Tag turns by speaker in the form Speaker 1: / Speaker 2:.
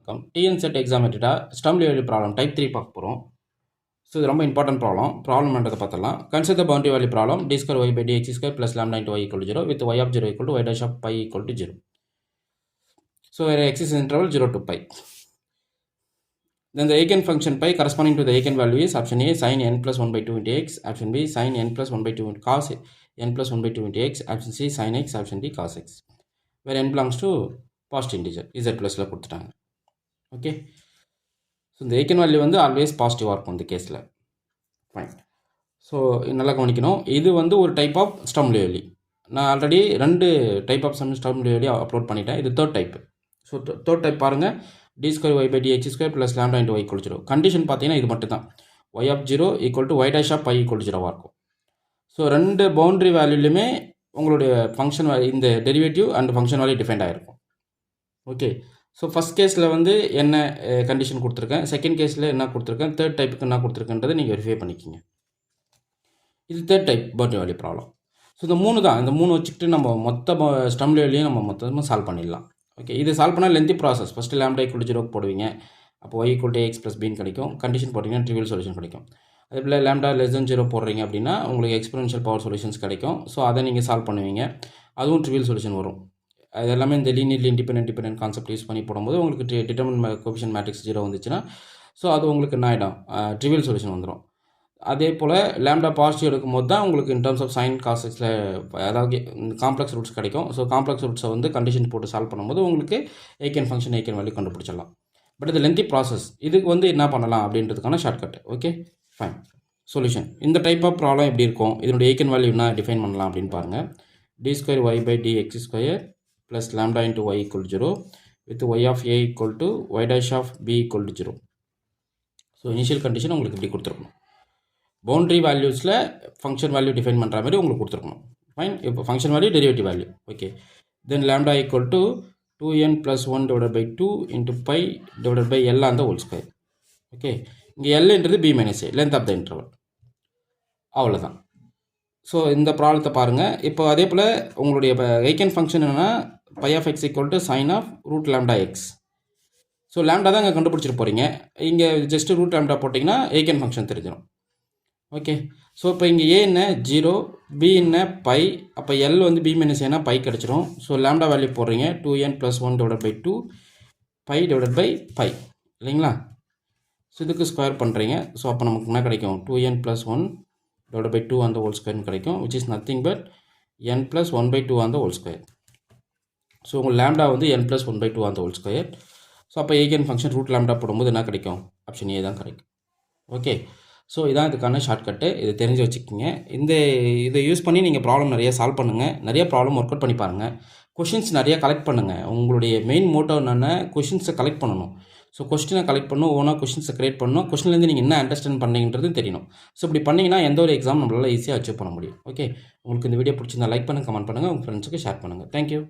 Speaker 1: வணக்கம். TNSET exam எட்டிட்டா Sturm Liouville problem type 3 பார்க்க போகிறோம். ஸோ இது ரொம்ப இம்பார்ட்டன்ட் ப்ராப்ளம் பண்ணுறதை பார்த்துலாம். Consider the boundary value problem d square y by d x square plus lambda into y equal to 0 with y of 0 equal to y dash of pi equal to 0. So x is interval 0 to pi. Then the eigenfunction pi corresponding to the eigenvalue is option A sin n plus 1 by 2 into x, option B sin n plus 1 by 2 into cos n plus 1 by 2 into x, option C sin x, option D cos x, where n belongs to positive integer z plus ல கொடுத்துட்டாங்க. Okay, so இந்த eigen value வந்து always பாசிட்டிவாக இருக்கும் இந்த கேஸில். Fine. So நல்லா கவனிக்கணும், இது வந்து ஒரு டைப் ஆஃப் ஸ்டம் லியோலி. நான் already 2 type of Sturm Liouville upload பண்ணிட்டேன். இது third type. So third type பாருங்கள், d square y by d x square plus lambda into y equal to 0. Condition பார்த்தீங்கன்னா இது மட்டும் தான், y of 0 equal to y dash of pi equal to 0வாக இருக்கும். So 2 boundary வேல்யூலையுமே உங்களுடைய function value, இந்த derivative and function value defined ஆகிருக்கும். ஓகே, ஸோ ஃபஸ்ட் கேஸில் வந்து என்ன கண்டிஷன் கொடுத்துருக்கேன், செகண்ட் கேஸில் என்ன கொடுத்துருக்கேன், தேர்ட் டைப்புக்கு என்ன கொடுத்துருக்கேன்றதை நீங்கள் வெரிஃபை பண்ணிக்கிங்க. இது third type boundary value problem. So இந்த 3 தான், இந்த 3 வச்சுக்கிட்டு நம்ம மொத்த ஸ்டம் லியோலியும் நம்ம மொத்தமாக சால்வ் பண்ணிடலாம். ஓகே, இது சால்வ் பண்ணால் lengthy process. First lambda equal to 0 போடுவீங்க, அப்போ y equal to x plus பின்னு கிடைக்கும். கண்டிஷன் போட்டிங்கன்னா ட்ரிவியல் சொல்யூஷன் கிடைக்கும். அதே போல் லாம்டா லெஸ் தென் 0 போடுறீங்க அப்படின்னா உங்களுக்கு எக்ஸ்பெரிமென்ஷியல் பவர் சொல்யூஷன்ஸ் கிடைக்கும். ஸோ அதை நீங்கள் சால்வ் பண்ணுவீங்க, அதுவும் ட்ரிவியல் சொல்யூஷன் வரும். அது எல்லாமே இந்த லீனியர்லி இண்டிபெண்டன்ட் கான்செப்ட் யூஸ் பண்ணி போடும்போது உங்களுக்கு டிட்டர்மின் கோஎஃபிஷியன்ட் மேட்ரிக்ஸ் 0 வந்துச்சுன்னா ஸோ அது உங்களுக்கு என்ன ஆகிடும், ட்ரிவியல் சொல்யூஷன் வந்துடும். அதே போல் லேம்டா பாசிட்டிவ் எடுக்கும்போது தான் உங்களுக்கு இன் டர்ம்ஸ் ஆஃப் சைன் காசஸில் அதாவது காம்ப்ளெக்ஸ் ரூட்ஸ் கிடைக்கும். ஸோ காம்ப்ளெக்ஸ் ரூட்ஸை வந்து கண்டிஷன் போட்டு சால்வ் பண்ணும்போது உங்களுக்கு ஏகன் ஃபங்க்ஷன் ஏகன் வேல்யூ கண்டுபிடிச்சிடலாம். பட் இது லென்த்தி ப்ராசஸ். இதுக்கு வந்து என்ன பண்ணலாம் அப்படின்றதுக்கான ஷார்ட்கட். Okay, fine. சொல்யூஷன், இந்த டைப் ஆஃப் ப்ராப்ளம் எப்படி இருக்கும், இதனுடைய ஏகன் வேல்யூ என்ன டிஃபைன் பண்ணலாம் அப்படின்னு பாருங்கள். D square y by d x square plus lambda into y equal to 0 with y of a equal to y dash of b equal to 0. So initial condition உங்களுக்கு இப்படி கொடுத்துருக்கணும். பவுண்டரி வேல்யூஸில் ஃபங்க்ஷன் வேல்யூ டிஃபைன் பண்ணுற மாதிரி உங்களுக்கு கொடுத்துருக்கணும். Fine. இப்போ function value derivative value. Okay, then lambda equal to 2n plus 1 divided by 2 into pi divided by l on the whole square. Okay, இங்கே எல்ன்றது b minus a, length of the interval. அவ்வளோதான். So இந்த ப்ராப்ளத்தை பாருங்கள். இப்போ அதே போல் உங்களுடைய ஐகன் ஃபங்க்ஷன் என்னென்னா phi of x equal to sine of root lambda x. So lambda தான் இங்கே கண்டுபிடிச்சிட்டு போகிறீங்க, இங்கே ஜஸ்ட்டு ரூட் லேம்டா போட்டிங்கன்னா ஐகன் ஃபங்க்ஷன் தெரிஞ்சிடும். ஓகே, ஸோ இப்போ இங்கே ஏ என்ன 0, பி என்ன பை, அப்போ எல் வந்து பி மைனஸ் ஏன்னா பை கிடச்சிரும். ஸோ லேம்டா வேல்யூ போடுறீங்க 2n + 1 divide by 2 pi divide by pi இல்லைங்களா. ஸோ இதுக்கு ஸ்கொயர் பண்ணுறீங்க. ஸோ அப்போ நமக்கு என்ன கிடைக்கும், 2n + 1 divided by 2 on the whole square கிடைக்கும், which is nothing but n plus 1 by 2 on the whole square. So உங்கள் லேம்டா வந்து n plus 1 by 2 on the whole square. So அப்போ ஏகன் ஃபங்க்ஷன் ரூட் லேம்டா போடும்போது என்ன கிடைக்கும், option A தான் கிடைக்கும். Okay, so இதான் இதுக்கான ஷார்ட்கட்டு, இதை தெரிஞ்சு வச்சுக்கோங்க. இதை யூஸ் பண்ணி நீங்கள் ப்ராப்ளம் நிறைய சால்வ் பண்ணுங்கள், நிறைய ப்ராப்ளம் ஒர்க் அவுட் பண்ணி பாருங்கள், கொஷின்ஸ் நிறைய கலெக்ட் பண்ணுங்கள். உங்களுடைய மெயின் மோட்டோ என்னென்ன, கொஷின்ஸை கலெக்ட் பண்ணணும். ஸோ கொஸ்டினை கலெக்ட் பண்ணணும், ஓனாக கொஷின்ஸை கிரியேட் பண்ணணும், கொஸ்டின்லேருந்து நீங்கள் என்ன அண்டர்ஸ்டாண்ட் பண்ணீங்கன்றது தெரியணும். ஸோ இப்படி பண்ணிங்கன்னா எந்த ஒரு எக்ஸாம் நம்மளால் ஈஸியாக அச்சீவ் பண்ண முடியும். ஓகே, உங்களுக்கு இந்த வீடியோ பிடிச்சிருந்தா லைக் பண்ணுங்கள், கமெண்ட் பண்ணுங்கள், உங்கள் ஃப்ரெண்ட்ஸுக்கு ஷேர் பண்ணுங்கள். தேங்க்யூ.